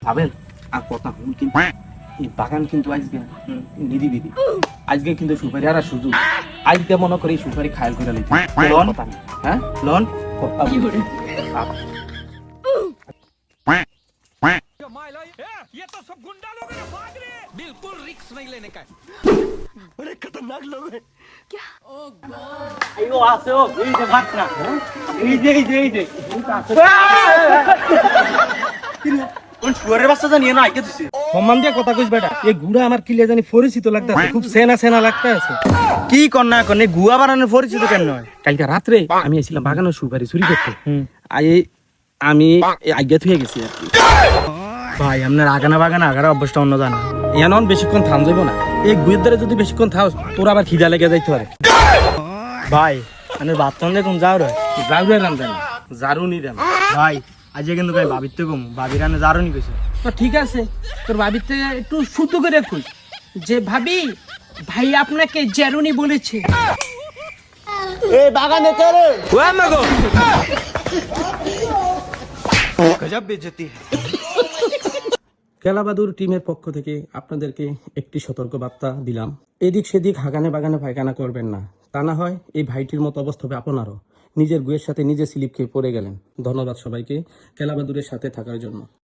পাবেন আর কথা বলুন কিন্তু এই বাগান কিন্তু আজকে নিরিবিলি আজকে কিন্তু সুপারি আর সুযোগ আজকে মনে করি সুপারি খায়াল করে লইছি লোন? হ্যাঁ লোন কথা বলুন। ये तो सब गुंडा लोग हैं भाग रहे हैं बिल्कुल रिक्स नहीं लेने का बड़े खतरनाक लोग हैं আইও আছে ও এই যে ভাত না এই যে কোন শুয়ারের বাচ্চা জানিয়ে না আইকে দিছে সম্মান দিয়ে কথা কইস বেটা এই গুড়া আমার কিলে জানি পরিচিত লাগতাছে খুব সেনা সেনা লাগতাছে কি কন্যা কনে গুয়া বানানোর পরিচিত কেন নয় কালকে রাত্রে আমি এসেছিলাম বাগানের সুপারি চুরি করতে আমি আজ্ঞা থুয়ে গেছি আর কি ভাই আপনার আগানা বাগানা আগার অভ্যাসটা অন্য জানা এমন বেশিক্ষণ থাম যাবো না এই গুয়ের দ্বারা যদি বেশিক্ষণ থাও তোর আবার খিদা লেগে যাইতে পারে ভাই আপনার বাথরুম দেখুন যাও রে জারুরে রান জানি জারুনি রান ভাই আজকে কিন্তু ভাই ভাবির তো কম ভাবির রান্না জারুনি কইছে তো ঠিক আছে তোর ভাবিতে একটু শুদ্ধ করে কই যে ভাবি ভাই আপনাকে জারুনি বলেছে এই বাগানে চলে ও আমাগো गजब बेइज्जती है কেলাবাদুর টিমের পক্ষ থেকে আপনাদেরকে একটি সতর্ক বার্তা দিলাম এদিক সেদিক হাগানে বাগানে পায়খানা করবেন না তা না হয় এই ভাইটির মতো অবস্থা হবে আপনারও নিজের গুয়ের সাথে নিজে স্লিপ খেয়ে পড়ে গেলেন ধন্যবাদ সবাইকে কেলাবাদুরের সাথে থাকার জন্য